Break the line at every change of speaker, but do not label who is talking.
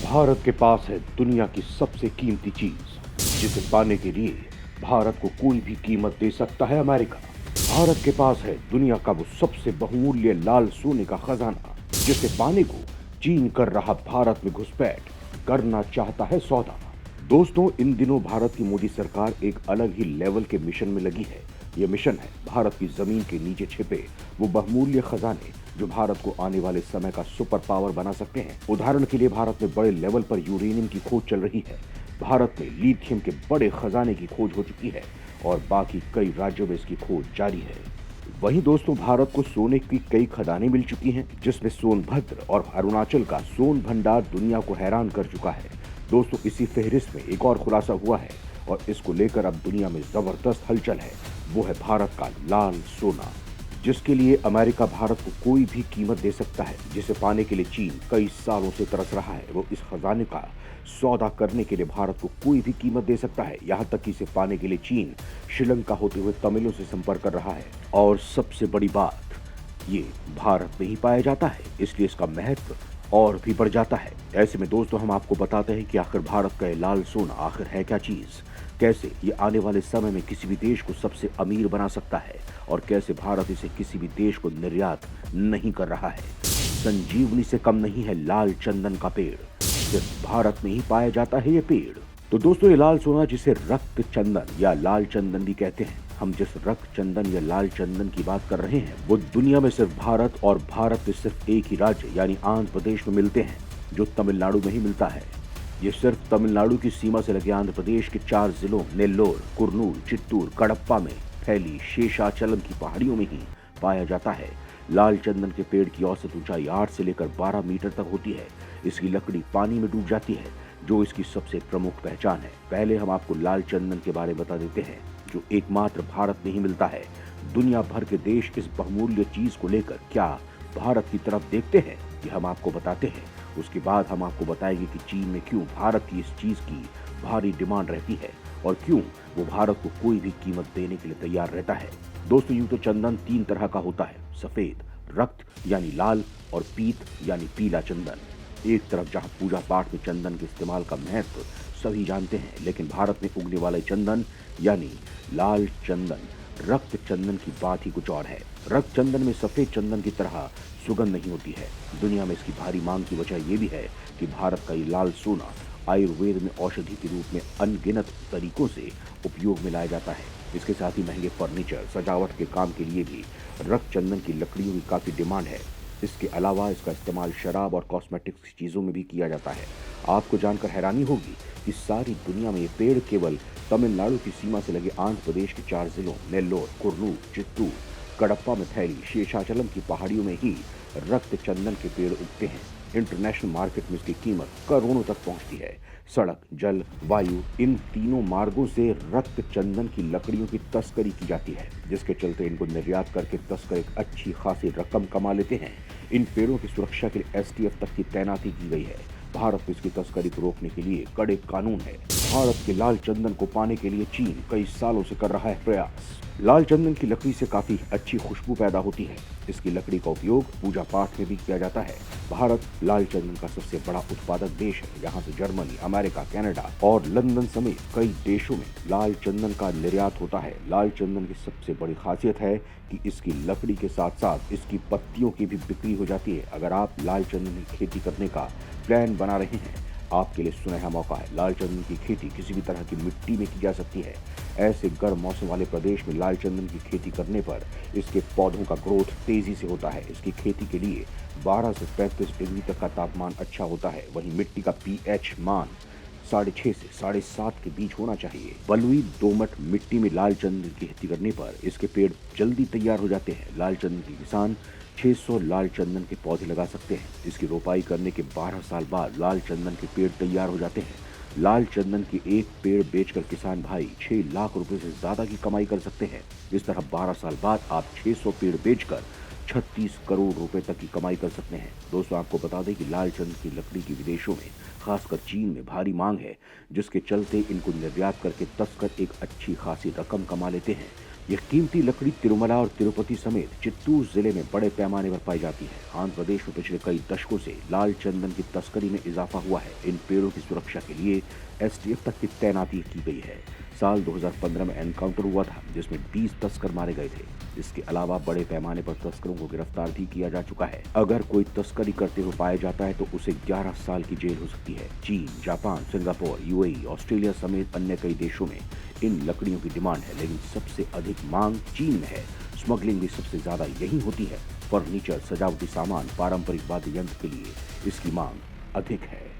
भारत के पास है दुनिया की सबसे कीमती चीज, जिसे पाने के लिए भारत को कोई भी कीमत दे सकता है अमेरिका। भारत के पास है दुनिया का वो सबसे बहुमूल्य लाल सोने का खजाना, जिसे पाने को चीन कर रहा भारत में घुसपैठ करना चाहता है सौदा। दोस्तों, इन दिनों भारत की मोदी सरकार एक अलग ही लेवल के मिशन में लगी है। यह मिशन है भारत की जमीन के नीचे छिपे वो बहुमूल्य खजाने जो भारत को आने वाले समय का सुपर पावर बना सकते हैं। उदाहरण के लिए भारत में बड़े लेवल पर यूरेनियम की खोज चल रही है। भारत में लिथियम के बड़े खजाने की खोज हो चुकी है और बाकी कई राज्यों में इसकी खोज जारी है। वहीं दोस्तों, भारत को सोने की कई खदानें मिल चुकी हैं, जिसमें सोनभद्र और अरुणाचल का सोन भंडार दुनिया को हैरान कर चुका है। दोस्तों, इसी फहरिस्त में एक और खुलासा हुआ है और इसको लेकर अब दुनिया में जबरदस्त हलचल है। वो है भारत का लाल सोना, जिसके लिए अमेरिका भारत को कोई भी कीमत दे सकता है, जिसे पाने के लिए चीन कई सालों से तरस रहा है। वो इस खजाने का सौदा करने के लिए भारत को कोई भी कीमत दे सकता है। यहाँ तक कि इसे पाने के लिए चीन श्रीलंका होते हुए तमिलों से संपर्क कर रहा है। और सबसे बड़ी बात, ये भारत में ही पाया जाता है, इसलिए इसका महत्व और भी बढ़ जाता है। ऐसे में दोस्तों, हम आपको बताते हैं कि आखिर भारत का ये लाल सोना आखिर है क्या चीज, कैसे ये आने वाले समय में किसी भी देश को सबसे अमीर बना सकता है और कैसे भारत इसे किसी भी देश को निर्यात नहीं कर रहा है। संजीवनी से कम नहीं है लाल चंदन का पेड़, सिर्फ भारत में ही पाया जाता है ये पेड़। तो दोस्तों, ये लाल सोना, जिसे रक्त चंदन या लाल चंदन भी कहते हैं, हम जिस रक्त चंदन या लाल चंदन की बात कर रहे हैं, वो दुनिया में सिर्फ भारत और भारत में सिर्फ एक ही राज्य यानी आंध्र प्रदेश में मिलते हैं, जो तमिलनाडु में ही मिलता है। ये सिर्फ तमिलनाडु की सीमा से लगे आंध्र प्रदेश के 4 जिलों नेल्लोर, कुर्नूल, चित्तूर, कडप्पा में फैली शेषाचलम की पहाड़ियों में ही पाया जाता है। लाल चंदन के पेड़ की औसत ऊंचाई 8 से लेकर 12 मीटर तक होती है। इसकी लकड़ी पानी में डूब जाती है, जो इसकी सबसे प्रमुख पहचान है। पहले हम आपको लाल चंदन के बारे में बता देते हैं, जो एकमात्र भारत में ही मिलता है। दुनिया भर के देश इस बहुमूल्य चीज को लेकर क्या भारत की तरफ देखते हैं, ये हम आपको बताते हैं। उसके बाद हम आपको बताएंगे कि चीन में क्यों भारत की इस चीज की भारी डिमांड रहती है और क्यों वो भारत को कोई भी कीमत देने के लिए तैयार रहता है। दोस्तों, यूं तो चंदन 3 तरह का होता है, सफेद, रक्त यानी लाल, और पीत यानी पीला चंदन। एक तरफ जहां पूजा पाठ में चंदन के इस्तेमाल का महत्व सभी जानते हैं, लेकिन भारत में उगने वाले चंदन यानी लाल चंदन, रक्त चंदन की बात ही कुछ और है। रक्त चंदन में सफेद चंदन की तरह सुगंध नहीं होती है। दुनिया में इसकी भारी मांग की वजह यह भी है कि भारत का ये लाल सोना आयुर्वेद में औषधि के रूप में अनगिनत तरीकों से उपयोग में लाया जाता है। इसके साथ ही महंगे फर्नीचर, सजावट के काम के लिए भी रक्त चंदन की लकड़ियों की काफी डिमांड है। इसके अलावा इसका इस्तेमाल शराब और कॉस्मेटिक्स की चीजों में भी किया जाता है। आपको जानकर हैरानी होगी कि सारी दुनिया में ये पेड़ केवल तमिलनाडु की सीमा से लगे आंध्र प्रदेश के 4 जिलों नेल्लोर, कुर्नूल, चित्तूर, कडप्पा में फैली शेषाचलम की पहाड़ियों में ही रक्त चंदन के पेड़ उगते हैं। इंटरनेशनल मार्केट में इसकी कीमत करोड़ों तक पहुंचती है। सड़क, जल, वायु, इन तीनों मार्गों से रक्त चंदन की लकड़ियों की तस्करी की जाती है, जिसके चलते इनको निर्यात करके तस्कर एक अच्छी खासी रकम कमा लेते हैं। इन पेड़ों की सुरक्षा के लिए एसटीएफ तक की तैनाती की गई है। भारत में इसकी तस्करी को रोकने के लिए कड़े कानून है। भारत के लाल चंदन को पाने के लिए चीन कई सालों से कर रहा है प्रयास। लाल चंदन की लकड़ी से काफी अच्छी खुशबू पैदा होती है। इसकी लकड़ी का उपयोग पूजा पाठ में भी किया जाता है। भारत लाल चंदन का सबसे बड़ा उत्पादक देश है। यहाँ से जर्मनी, अमेरिका, कनाडा और लंदन समेत कई देशों में लाल चंदन का निर्यात होता है। लाल चंदन की सबसे बड़ी खासियत है कि इसकी लकड़ी के साथ साथ इसकी पत्तियों की भी बिक्री हो जाती है। अगर आप लाल चंदन की खेती करने का प्लान बना रहे हैं, आपके लिए सुनहरा मौका है। लाल चंदन की खेती किसी भी तरह की मिट्टी में की जा सकती है। ऐसे गर्म मौसम वाले प्रदेश में लाल चंदन की खेती करने पर इसके पौधों का ग्रोथ तेजी से होता है। इसकी खेती के लिए 12 से 35 डिग्री तक का तापमान अच्छा होता है। वहीं मिट्टी का पीएच मान 6.5 से 7.5 के बीच होना चाहिए। बलुई दोमट मिट्टी में लाल चंदन की खेती करने पर इसके पेड़ जल्दी तैयार हो जाते हैं। लाल चंदन के किसान 600 लाल चंदन के पौधे लगा सकते हैं। इसकी रोपाई करने के 12 साल बाद लाल चंदन के पेड़ तैयार हो जाते हैं। लाल चंदन के एक पेड़ बेचकर किसान भाई 6 लाख रुपए से ज्यादा की कमाई कर सकते हैं। इस तरह 12 साल बाद आप 600 पेड़ बेचकर 36 करोड़ रुपए तक की कमाई कर सकते हैं। दोस्तों, आपको बता दें कि लाल चंदन की लकड़ी की विदेशों में, खासकर चीन में भारी मांग है, जिसके चलते इनको निर्यात करके तस्कर एक अच्छी खासी रकम कमा लेते हैं। यह कीमती लकड़ी तिरुमला और तिरुपति समेत चित्तूर जिले में बड़े पैमाने पर पाई जाती है। आंध्र प्रदेश में पिछले कई दशकों से लाल चंदन की तस्करी में इजाफा हुआ है। इन पेड़ों की सुरक्षा के लिए एसटीएफ तक की तैनाती की गई है। साल 2015 में एनकाउंटर हुआ था जिसमें 20 तस्कर मारे गए थे। इसके अलावा बड़े पैमाने पर तस्करों को गिरफ्तार भी किया जा चुका है। अगर कोई तस्करी करते हुए पाया जाता है तो उसे 11 साल की जेल हो सकती है। चीन, जापान, सिंगापुर, यूएई, ऑस्ट्रेलिया समेत अन्य कई देशों में इन लकड़ियों की डिमांड है, लेकिन सबसे अधिक मांग चीन में है। स्मगलिंग भी सबसे ज्यादा यही होती है। फर्नीचर, सजावटी सामान, पारंपरिक वाद्य यंत्र के लिए इसकी मांग अधिक है।